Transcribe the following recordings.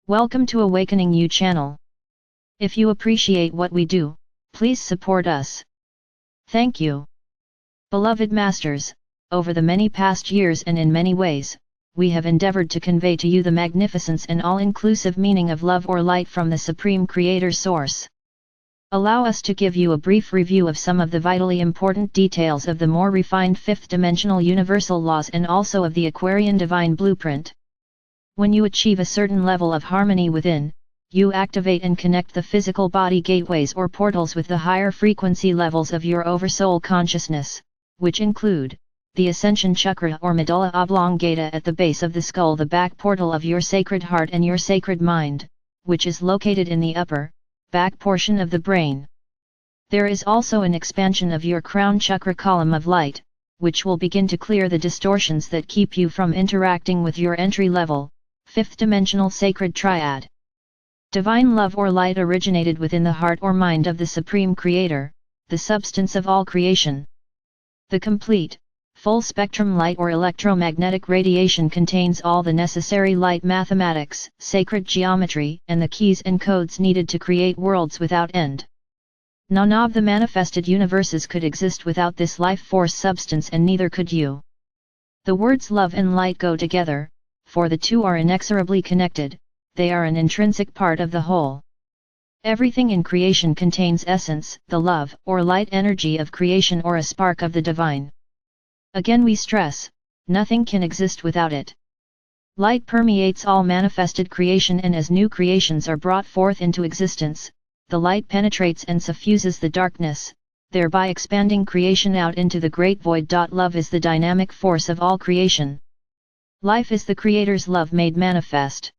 Welcome to Awakening You channel. If you appreciate what we do, please support us. Thank you. Beloved Masters, over the many past years and in many ways, we have endeavored to convey to you the magnificence and all-inclusive meaning of love or light from the Supreme Creator Source. Allow us to give you a brief review of some of the vitally important details of the more refined fifth-dimensional universal laws and also of the Aquarian Divine Blueprint. When you achieve a certain level of harmony within, you activate and connect the physical body gateways or portals with the higher frequency levels of your Oversoul consciousness, which include the Ascension Chakra or Medulla Oblongata at the base of the skull, the back portal of your sacred heart, and your sacred mind, which is located in the upper, back portion of the brain. There is also an expansion of your crown chakra column of light, which will begin to clear the distortions that keep you from interacting with your entry-level, fifth-dimensional sacred triad. Divine love or light originated within the heart or mind of the Supreme Creator, the substance of all creation. The complete, full-spectrum light or electromagnetic radiation contains all the necessary light mathematics, sacred geometry, and the keys and codes needed to create worlds without end. None of the manifested universes could exist without this life force substance, and neither could you. The words love and light go together, for the two are inexorably connected. They are an intrinsic part of the whole. Everything in creation contains essence, the love or light energy of creation, or a spark of the divine. Again we stress, nothing can exist without it. Light permeates all manifested creation, and as new creations are brought forth into existence, the light penetrates and suffuses the darkness, thereby expanding creation out into the great void. Love is the dynamic force of all creation. Life is the Creator's love made manifest.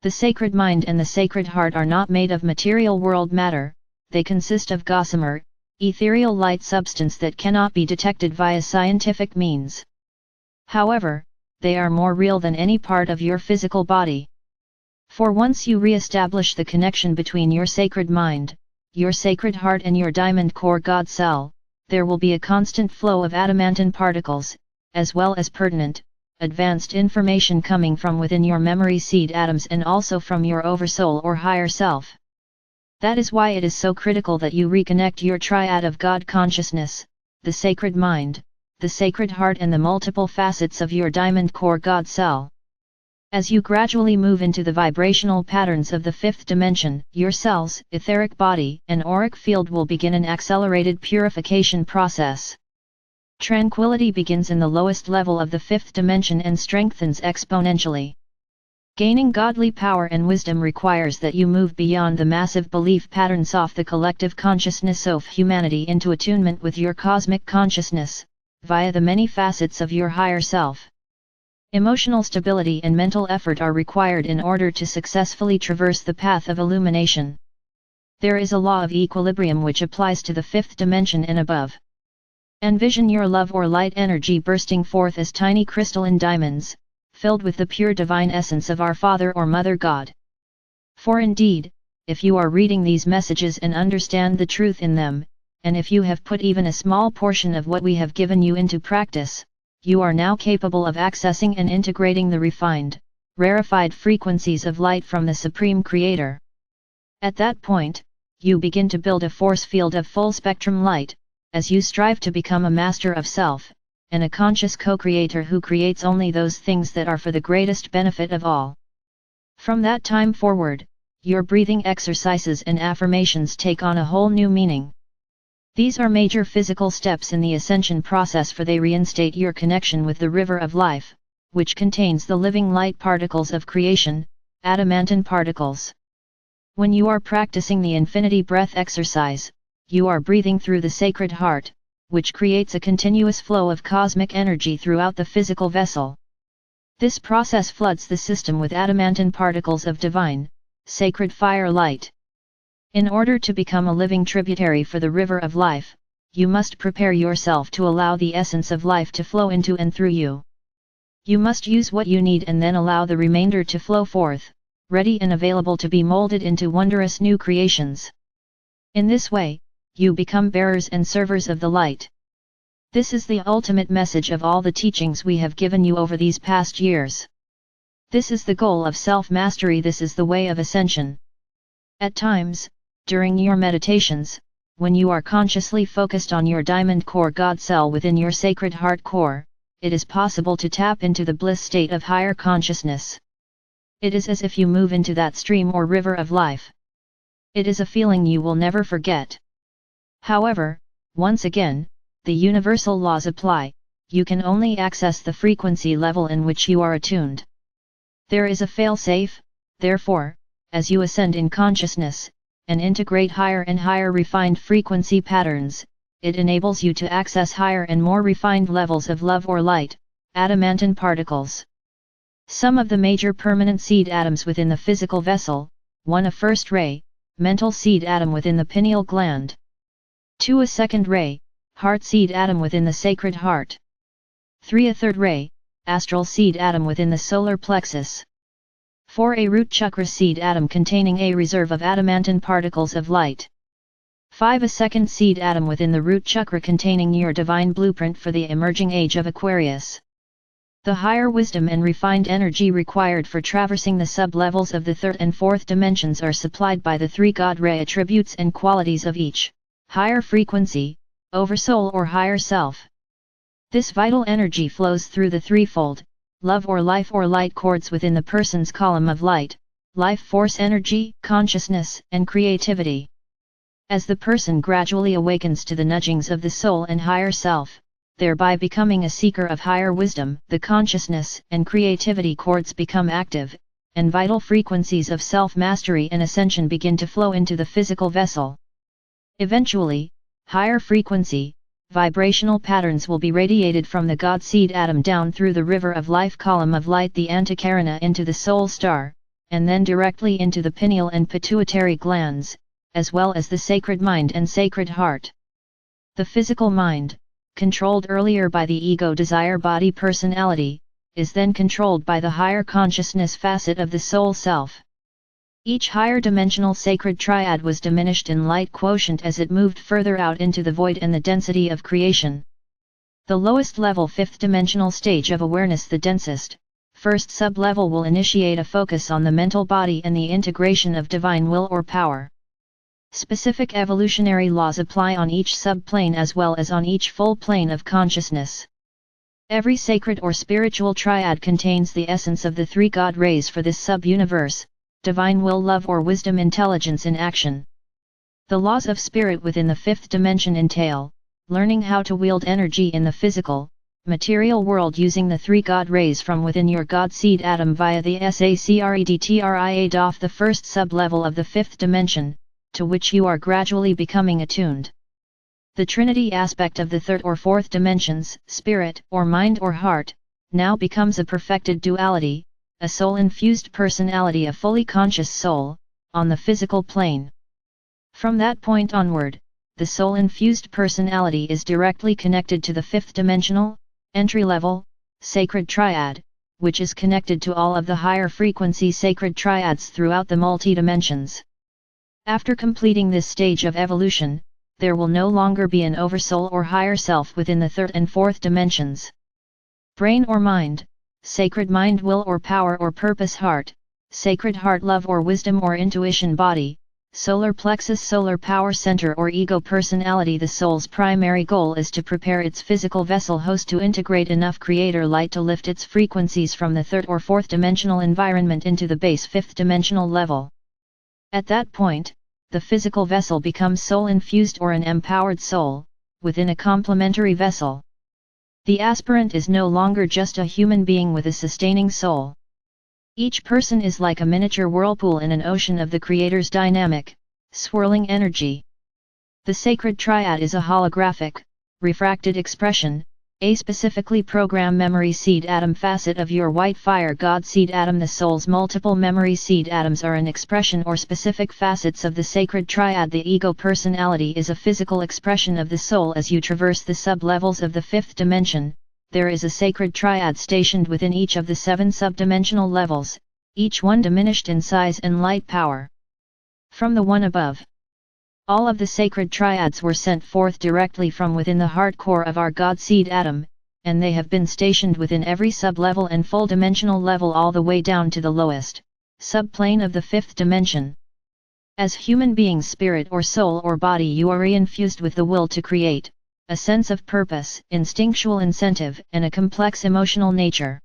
The sacred mind and the sacred heart are not made of material world matter, they consist of gossamer, ethereal light substance that cannot be detected via scientific means. However, they are more real than any part of your physical body. For once you re-establish the connection between your sacred mind, your sacred heart, and your diamond core God cell, there will be a constant flow of adamantine particles, as well as pertinent, advanced information coming from within your memory seed atoms and also from your Oversoul or higher self. That is why it is so critical that you reconnect your triad of God consciousness, the sacred mind, the sacred heart, and the multiple facets of your diamond core God cell. As you gradually move into the vibrational patterns of the fifth dimension, your cells, etheric body, and auric field will begin an accelerated purification process. Tranquility begins in the lowest level of the fifth dimension and strengthens exponentially. Gaining godly power and wisdom requires that you move beyond the massive belief patterns of the collective consciousness of humanity into attunement with your cosmic consciousness, via the many facets of your higher self. Emotional stability and mental effort are required in order to successfully traverse the path of illumination. There is a law of equilibrium which applies to the fifth dimension and above. Envision your love or light energy bursting forth as tiny crystalline diamonds, filled with the pure divine essence of our Father or Mother God. For indeed, if you are reading these messages and understand the truth in them, and if you have put even a small portion of what we have given you into practice, you are now capable of accessing and integrating the refined, rarefied frequencies of light from the Supreme Creator. At that point, you begin to build a force field of full spectrum light, as you strive to become a master of self, and a conscious co-creator who creates only those things that are for the greatest benefit of all. From that time forward, your breathing exercises and affirmations take on a whole new meaning. These are major physical steps in the ascension process, for they reinstate your connection with the river of life, which contains the living light particles of creation, adamantine particles. When you are practicing the infinity breath exercise, you are breathing through the sacred heart, which creates a continuous flow of cosmic energy throughout the physical vessel. This process floods the system with adamantine particles of divine, sacred fire light. In order to become a living tributary for the river of life, you must prepare yourself to allow the essence of life to flow into and through you. You must use what you need and then allow the remainder to flow forth, ready and available to be molded into wondrous new creations. In this way, you become bearers and servers of the light. This is the ultimate message of all the teachings we have given you over these past years. This is the goal of self-mastery. This is the way of ascension. At times, during your meditations, when you are consciously focused on your diamond core God cell within your sacred heart core, it is possible to tap into the bliss state of higher consciousness. It is as if you move into that stream or river of life. It is a feeling you will never forget. However, once again, the universal laws apply. You can only access the frequency level in which you are attuned. There is a fail-safe, therefore, as you ascend in consciousness, and integrate higher and higher refined frequency patterns, it enables you to access higher and more refined levels of love or light, adamantine particles. Some of the major permanent seed atoms within the physical vessel: 1. A first ray, mental seed atom within the pineal gland. 2. A second ray, heart seed atom within the sacred heart. 3. A third ray, astral seed atom within the solar plexus. 4. A root chakra seed atom containing a reserve of adamantine particles of light. 5. A second seed atom within the root chakra containing your divine blueprint for the emerging age of Aquarius. The higher wisdom and refined energy required for traversing the sub-levels of the third and fourth dimensions are supplied by the three God ray attributes and qualities of each higher frequency, oversoul or higher self. This vital energy flows through the threefold love or life or light cords within the person's column of light, life force energy, consciousness, and creativity. As the person gradually awakens to the nudgings of the soul and higher self, thereby becoming a seeker of higher wisdom, the consciousness and creativity cords become active, and vital frequencies of self-mastery and ascension begin to flow into the physical vessel. Eventually, higher frequency, vibrational patterns will be radiated from the God seed atom down through the river of life column of light, the antikarana, into the soul star, and then directly into the pineal and pituitary glands, as well as the sacred mind and sacred heart. The physical mind, controlled earlier by the ego desire body personality, is then controlled by the higher consciousness facet of the soul self. Each higher dimensional sacred triad was diminished in light quotient as it moved further out into the void and the density of creation. The lowest level fifth dimensional stage of awareness, the densest, first sub-level, will initiate a focus on the mental body and the integration of divine will or power. Specific evolutionary laws apply on each sub-plane as well as on each full plane of consciousness. Every sacred or spiritual triad contains the essence of the three God rays for this sub-universe: divine will, love or wisdom, intelligence in action. The laws of spirit within the fifth dimension entail learning how to wield energy in the physical, material world using the three God rays from within your God seed atom via the SACREDTRIADOF, the first sub-level of the fifth dimension, to which you are gradually becoming attuned. The Trinity aspect of the third or fourth dimensions, spirit or mind or heart, now becomes a perfected duality, a soul-infused personality, a fully conscious soul, on the physical plane. From that point onward, the soul-infused personality is directly connected to the fifth dimensional, entry-level, sacred triad, which is connected to all of the higher frequency sacred triads throughout the multi-dimensions. After completing this stage of evolution, there will no longer be an oversoul or higher self within the third and fourth dimensions. Brain or mind, sacred mind, will or power or purpose, heart, sacred heart, love or wisdom or intuition, body, solar plexus, solar power center or ego personality. The soul's primary goal is to prepare its physical vessel host to integrate enough creator light to lift its frequencies from the third or fourth dimensional environment into the base fifth dimensional level. At that point, the physical vessel becomes soul-infused or an empowered soul, within a complementary vessel. The aspirant is no longer just a human being with a sustaining soul. Each person is like a miniature whirlpool in an ocean of the Creator's dynamic, swirling energy. The sacred triad is a holographic, refracted expression, a specifically programmed memory seed atom facet of your white fire God seed atom. The soul's multiple memory seed atoms are an expression or specific facets of the sacred triad. The ego personality is a physical expression of the soul. As you traverse the sub-levels of the fifth dimension, there is a sacred triad stationed within each of the 7 subdimensional levels, each one diminished in size and light power. From the one above, all of the sacred triads were sent forth directly from within the heart core of our God seed atom, and they have been stationed within every sub-level and full dimensional level all the way down to the lowest subplane of the fifth dimension. As human beings, spirit or soul or body, you are infused with the will to create, a sense of purpose, instinctual incentive, and a complex emotional nature.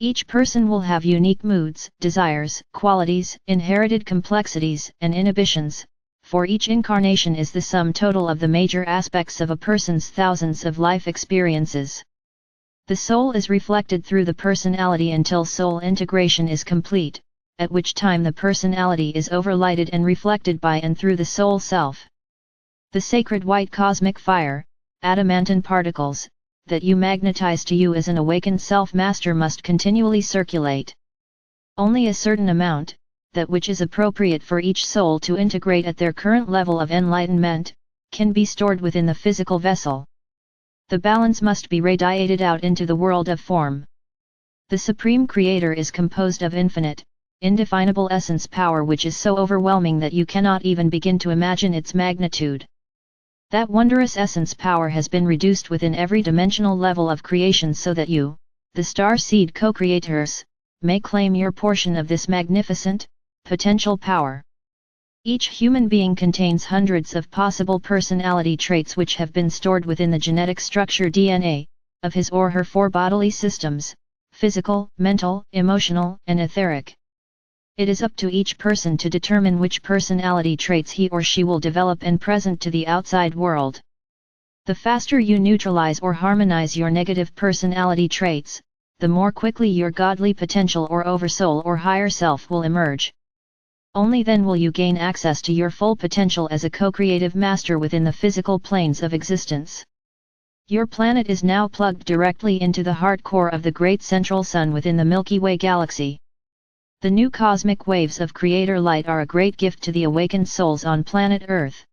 Each person will have unique moods, desires, qualities, inherited complexities, and inhibitions, for each incarnation is the sum total of the major aspects of a person's thousands of life experiences. The soul is reflected through the personality until soul integration is complete, at which time the personality is overlighted and reflected by and through the soul self. The sacred white cosmic fire, adamantine particles, that you magnetize to you as an awakened self-master must continually circulate. Only a certain amount, that which is appropriate for each soul to integrate at their current level of enlightenment, can be stored within the physical vessel. The balance must be radiated out into the world of form. The Supreme Creator is composed of infinite, indefinable essence power which is so overwhelming that you cannot even begin to imagine its magnitude. That wondrous essence power has been reduced within every dimensional level of creation so that you, the star seed co-creators, may claim your portion of this magnificent, potential power. Each human being contains hundreds of possible personality traits which have been stored within the genetic structure DNA, of his or her four bodily systems, physical, mental, emotional, and etheric. It is up to each person to determine which personality traits he or she will develop and present to the outside world. The faster you neutralize or harmonize your negative personality traits, the more quickly your godly potential or oversoul or higher self will emerge. Only then will you gain access to your full potential as a co-creative master within the physical planes of existence. Your planet is now plugged directly into the heart core of the great central sun within the Milky Way galaxy. The new cosmic waves of Creator light are a great gift to the awakened souls on planet Earth.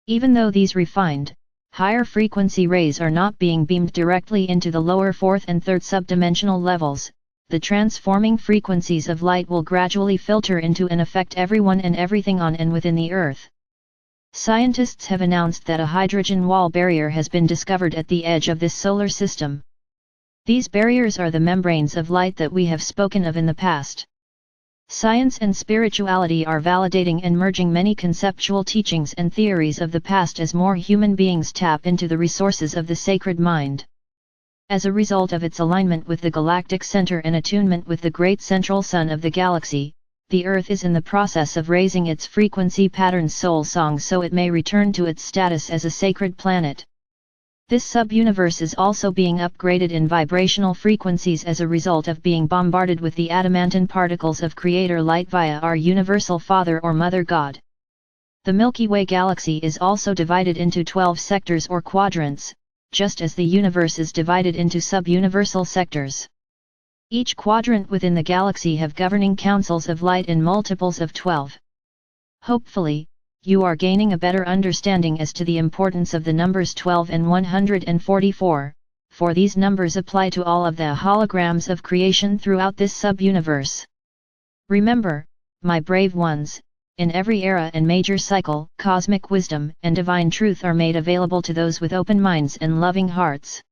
Even though these refined, higher frequency rays are not being beamed directly into the lower fourth and third subdimensional levels, the transforming frequencies of light will gradually filter into and affect everyone and everything on and within the Earth. Scientists have announced that a hydrogen wall barrier has been discovered at the edge of this solar system. These barriers are the membranes of light that we have spoken of in the past. Science and spirituality are validating and merging many conceptual teachings and theories of the past as more human beings tap into the resources of the sacred mind. As a result of its alignment with the galactic center and attunement with the great central sun of the galaxy, the Earth is in the process of raising its frequency pattern soul song so it may return to its status as a sacred planet. This sub-universe is also being upgraded in vibrational frequencies as a result of being bombarded with the adamantine particles of Creator light via our Universal Father or Mother God. The Milky Way galaxy is also divided into 12 sectors or quadrants, just as the universe is divided into sub-universal sectors. Each quadrant within the galaxy have governing councils of light in multiples of 12. Hopefully, you are gaining a better understanding as to the importance of the numbers 12 and 144, for these numbers apply to all of the holograms of creation throughout this sub-universe. Remember, my brave ones, in every era and major cycle, cosmic wisdom and divine truth are made available to those with open minds and loving hearts.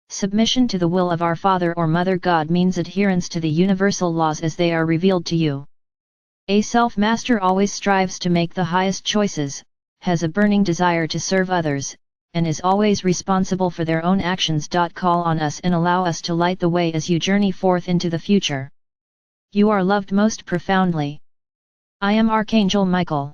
Submission to the will of our Father or Mother God means adherence to the universal laws as they are revealed to you. A self-master always strives to make the highest choices, has a burning desire to serve others, and is always responsible for their own actions. Call on us and allow us to light the way as you journey forth into the future. You are loved most profoundly. I am Archangel Michael.